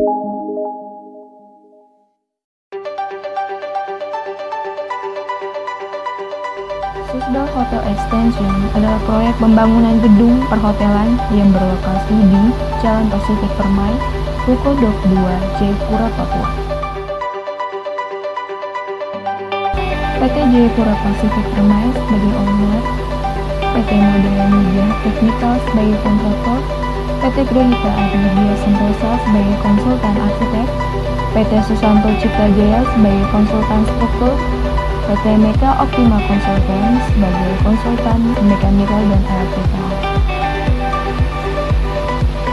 Susdal Hotel Extension adalah proyek pembangunan gedung perhotelan yang berlokasi di Jalan Pasifik Permai, Ruko Dok 2, Jayapura, Papua. PT Jayapura Pasifik Permai sebagai owner, PT Modern Media Technical sebagai kontraktor, PT Granita Media Sentosa sebagai konsultan arsitek, PT Susanto Cipta Jaya sebagai konsultan struktur, PT Meka Optima Consultant sebagai konsultan mekanikal dan elektrikal.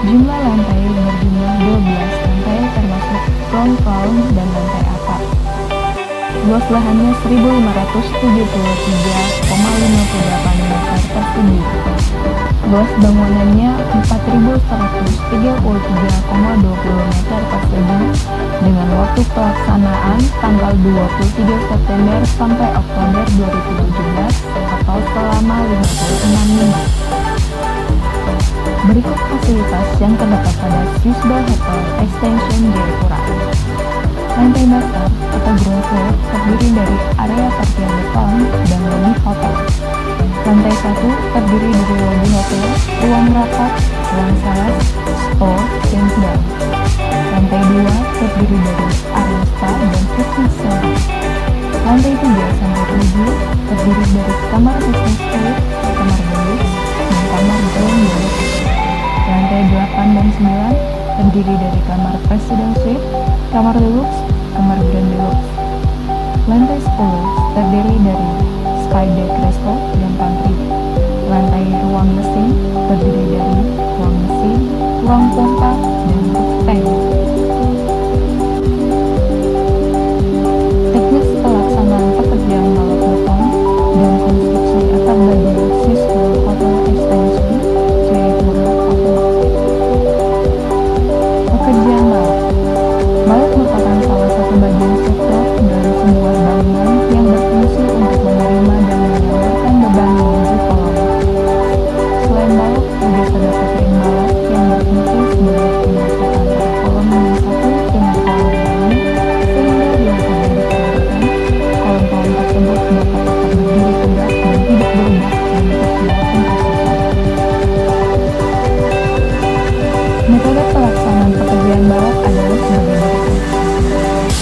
Jumlah lantai berjumlah 12 lantai termasuk ground floor dan lantai atap. Luas lahannya 1.573,58 meter persegi. Luas bangunannya 4.133,20 meter persegi dengan waktu pelaksanaan tanggal 23 September sampai Oktober 2017 atau selama 56 minggu. Berikut fasilitas yang terdapat pada Susdal Hotel Extension Jayapura. Lantai dasar atau ground floor terdiri dari area parkir beton dan lobi hotel. Lantai 1 terdiri dari lobi hotel, ruang rapat, ruang salas, store, dan bar. Lantai 2 terdiri dari area spa dan fitness center. Lantai 3 sampai 7 terdiri dari kamar fitness suite, kamar deluxe, dan kamar grand deluxe. Lantai 8 dan 9 terdiri dari kamar President Suite, kamar deluxe, kamar grand deluxe. Lantai 10 terdiri dari sky deck resto dan pantry. Lantai ruang mesin terdiri dari ruang mesin, ruang pompa, dan tank. Teknis pelaksanaan pekerjaan balok beton dan konstruksi atap baja Susdal Hotel Extension Jayapura, Papua. Pekerjaan balok. Balok merupakan salah satu bagian struktur dari sebuah bangunan yang berfungsi untuk menerima dan menyamarkan beban menuju kolom. Selain balok, juga terdapat ring balok yang berfungsi sebagai penyatu antara kolom yang satu dengan kolom lain, sehingga bila terjadi kerusakan, kolom-kolom tersebut dapat tetap berdiri tegak dan tidak berubah bentuk dalam konstruksi. Metode pelaksanaan pekerjaan balok adalah sebagai berikut.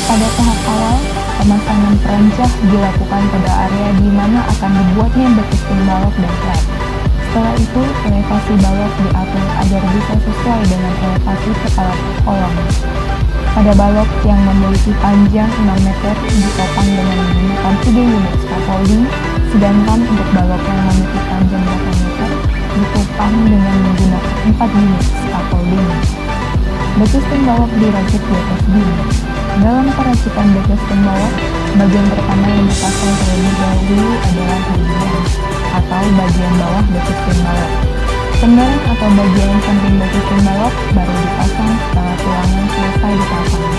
Pada tahap awal, pemasangan perancah dilakukan pada area di mana akan dibuatnya betisting balok dan plat. Setelah itu, elevasi balok diatur agar bisa sesuai dengan elevasi kepala kolom. Pada balok yang memiliki panjang 6 meter ditopang dengan menggunakan 3 unit scaffolding, sedangkan untuk balok yang memiliki panjang 8 meter ditopang dengan menggunakan 4 unit scaffolding. Betisting balok diracik di atas dinding. Dalam peracikan betisting balok, bagian pertama yang dipasang terlebih dahulu adalah hunian atau bagian bawah betisting balok. Penggaring atau bagian samping betisting balok baru dipasang setelah tulangan selesai dipasang.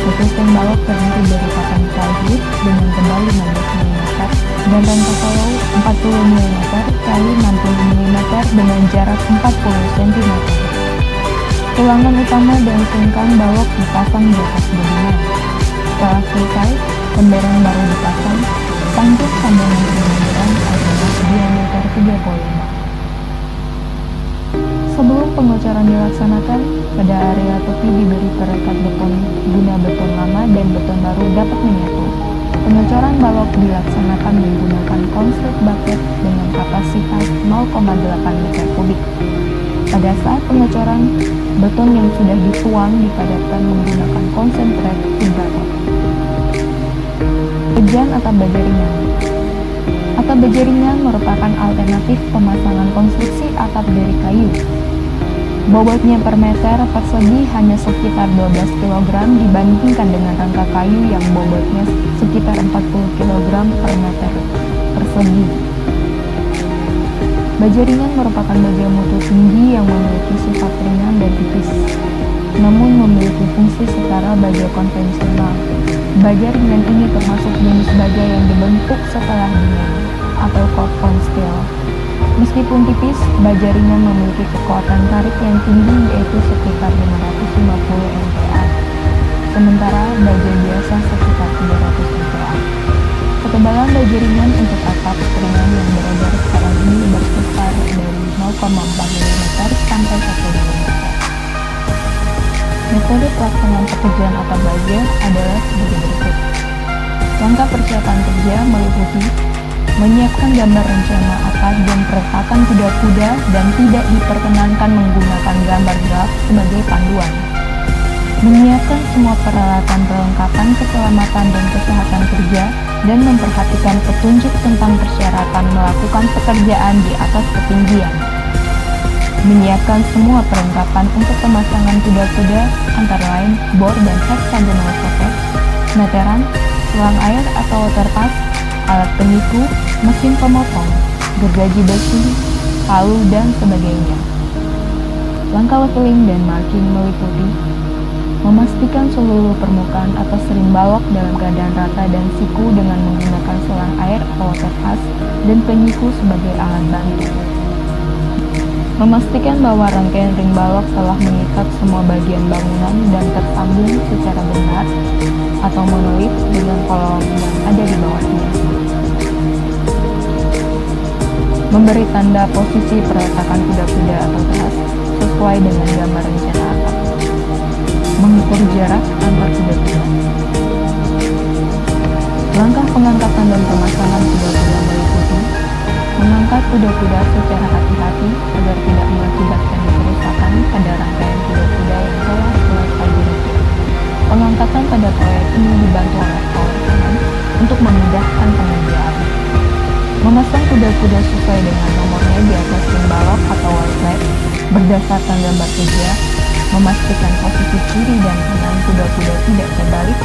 Betisting balok terdiri dari papan plywood dengan tebal 15 mm dan rangka solo 40 mm kali 60 mm dengan jarak 40 cm. Tulangan utama dan sungkan balok dipasang di atas bodinya. Setelah selesai, pemberan baru dipasang. Tangkuk sambungan pemberan adalah diameter 35. Sebelum pengocoran dilaksanakan, pada area tepi diberi perekat beton guna beton lama dan beton baru dapat menyatu. Pengecoran balok dilaksanakan menggunakan konslet bucket dengan kapasitas 0,8 meter kubik. Pada saat pengecoran, beton yang sudah dituang dipadatkan menggunakan konsentrat vibrator. Pekerjaan atap baja ringan. Atap baja ringan merupakan alternatif pemasangan konstruksi atap dari kayu. Bobotnya per meter persegi hanya sekitar 12 kg dibandingkan dengan rangka kayu yang bobotnya sekitar 40 kg per meter persegi. Baja ringan merupakan baja mutu tinggi yang memiliki sifat ringan dan tipis, namun memiliki fungsi setara baja konvensional. Baja ringan ini termasuk jenis baja yang dibentuk setelah dingin atau cold form steel. Meskipun tipis, baja ringan memiliki kekuatan tarik yang tinggi yaitu sekitar 550 MPa, sementara baja biasa sekitar 300 MPa. Ketebalan baja ringan untuk atap ringan yang beredar sekarang ini berkisar dari 0,4 mm sampai 1 mm. Metode pelaksanaan pekerjaan atap baja adalah sebagai berikut. Langkah persiapan kerja meliputi menyiapkan gambar rencana atap dan perletakan kuda-kuda dan tidak diperkenankan menggunakan gambar gelap sebagai panduan. Menyiapkan semua peralatan perlengkapan keselamatan dan kesehatan kerja dan memperhatikan petunjuk tentang persyaratan melakukan pekerjaan di atas ketinggian. Menyiapkan semua perlengkapan untuk pemasangan kuda-kuda antara lain bor dan hexagonal socket, meteran, selang air atau water pass, alat penyiku, mesin pemotong, gergaji besi, palu, dan sebagainya. Langkah leveling dan marking meliputi memastikan seluruh permukaan atas ring balok dalam keadaan rata dan siku dengan menggunakan selang air atau water pass dan penyiku sebagai alat bantu. Memastikan bahwa rangkaian ring balok telah mengikat semua bagian bangunan dan tersambung secara benar atau monolit dengan kolom yang ada di bawahnya. Memberi tanda posisi perletakan kuda-kuda atau teras sesuai dengan gambar rencana atap. Mengukur jarak antar kuda-kuda. Langkah pengangkatan dan pemasangan kuda-kuda meliputi mengangkat kuda-kuda secara hati-hati agar tidak mengakibatkan kerusakan pada rangkaian kuda-kuda yang telah selesai dirakit. Pengangkatan pada proyek ini dibantu oleh powerman untuk memudahkan pengerjaan. Memasang kuda-kuda sesuai dengan nomornya di atas ring balok atau wall flag berdasarkan gambar kerja, memastikan posisi kiri dan kanan kuda-kuda tidak terbalik.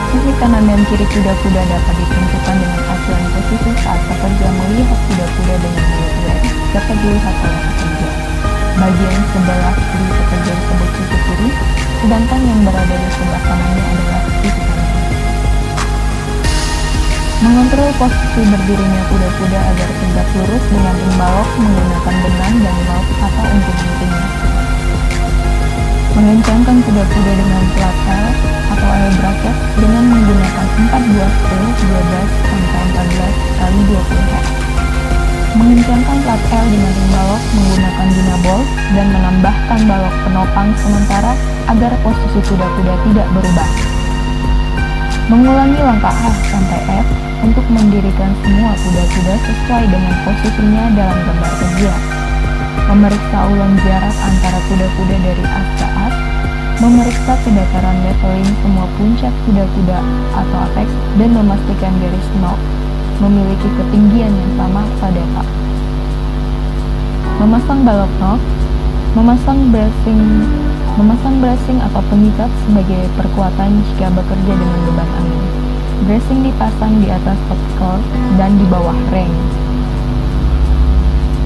Sisi kanan dan kiri kuda-kuda dapat ditentukan dengan acuan posisi saat pekerja melihat kuda-kuda dengan melihat garis dapat dilihat oleh pekerja. Bagian sebelah kiri pekerja disebut sisi kiri, sedangkan yang berada di sebelah kanannya adalah sisi kanan. Mengontrol posisi berdirinya kuda-kuda agar tegak lurus dengan ring balok menggunakan benang dan lauk kata untuk pentingnya. Mengencangkan kuda-kuda dengan plat L atau L bracket dengan menggunakan 4 buah screw 12 sampai 14 kali 20 head. Mengencangkan plat L dengan ring balok menggunakan dinabol dan menambahkan balok penopang sementara agar posisi kuda-kuda tidak berubah. Mengulangi langkah A sampai F untuk mendirikan semua kuda-kuda sesuai dengan posisinya dalam gambar kerja. Memeriksa ulang jarak antara kuda-kuda dari as ke as, memeriksa kedataran leveling semua puncak kuda-kuda atau apex dan memastikan garis knob memiliki ketinggian yang sama pada kap. Memasang balok knob, memasang bracing atau pengikat sebagai perkuatan jika bekerja dengan beban angin. Bracing dipasang di atas top core dan di bawah ring.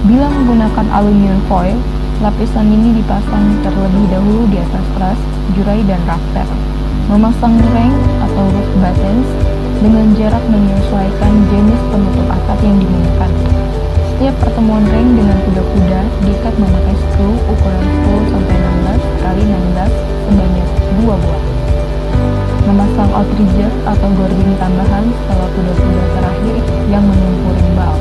Bila menggunakan aluminium foil, lapisan ini dipasang terlebih dahulu di atas truss, jurai, dan rafter. Memasang ring atau roof buttons dengan jarak menyesuaikan jenis penutup atap yang digunakan. Setiap pertemuan ring dengan kuda-kuda diikat memakai skru ukuran 10-16 kali 16 sebanyak 2 buah. Memasang outrigger atau gording tambahan setelah kuda-kuda terakhir yang menumpu ring balk.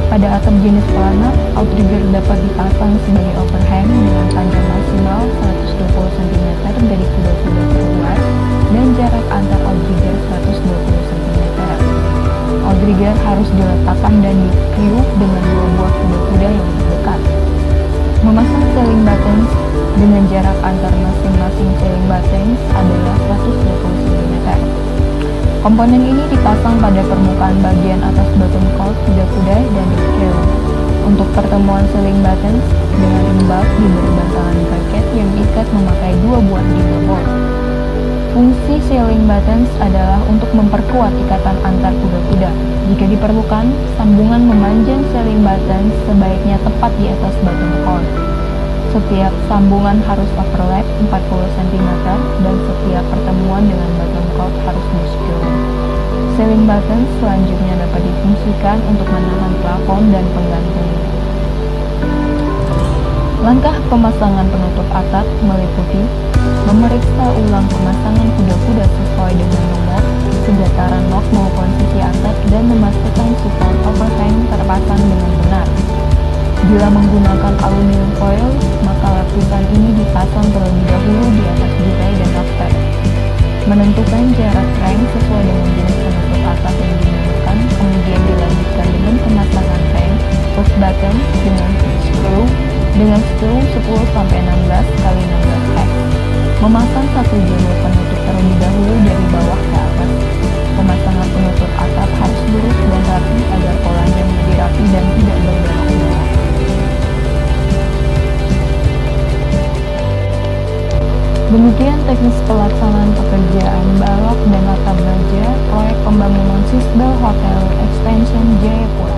Pada atap jenis pelana, outrigger dapat dipasang sebagai overhang dengan panjang maksimal 120 cm dari kuda-kuda terluar dan jarak antar outrigger 120 cm. Outrigger harus diletakkan dan dikriuk dengan 2 buah kuda-kuda yang dekat. Memasang ceiling buttons dengan jarak antar masing-masing ceiling buttons adalah 120 cm. Komponen ini dipasang pada permukaan bagian atas bottom cord kuda-kuda dan di-screw. Untuk pertemuan ceiling buttons dengan ring balk diberi bantalan bracket yang diikat memakai 2 buah dinabol. Fungsi ceiling buttons adalah untuk memperkuat ikatan antar kuda-kuda. Jika diperlukan, sambungan memanjang ceiling buttons sebaiknya tepat di atas bottom cord. Setiap sambungan harus overlap 40 cm dan setiap pertemuan dengan bottom cord harus di-screw. Ceiling buttons selanjutnya dapat difungsikan untuk menahan plafon dan penggantungnya. Langkah pemasangan penutup atap meliputi memeriksa ulang pemasangan kuda-kuda sesuai dengan nomor, sedataran nok maupun sisi atap dan memastikan support overhang terpasang dengan benar. Bila menggunakan aluminium foil, maka lapisan ini dipasang terlebih dahulu di atas tirai dan after. Menentukan jarak reng sesuai dengan jenis penutup atap yang digunakan, kemudian dilanjutkan dengan pemasangan reng push button dengan skru 10-16 kali 16 hex. Memasang satu jalur penutup terlebih dahulu dari bawah ke atas. Pemasangan penutup atap harus lurus dan rapi agar polanya menjadi rapi dan tidak berbelok-belok. Demikian teknis pelaksanaan pekerjaan balok dan atap baja proyek pembangunan Sisbel Hotel Extension Jayapura.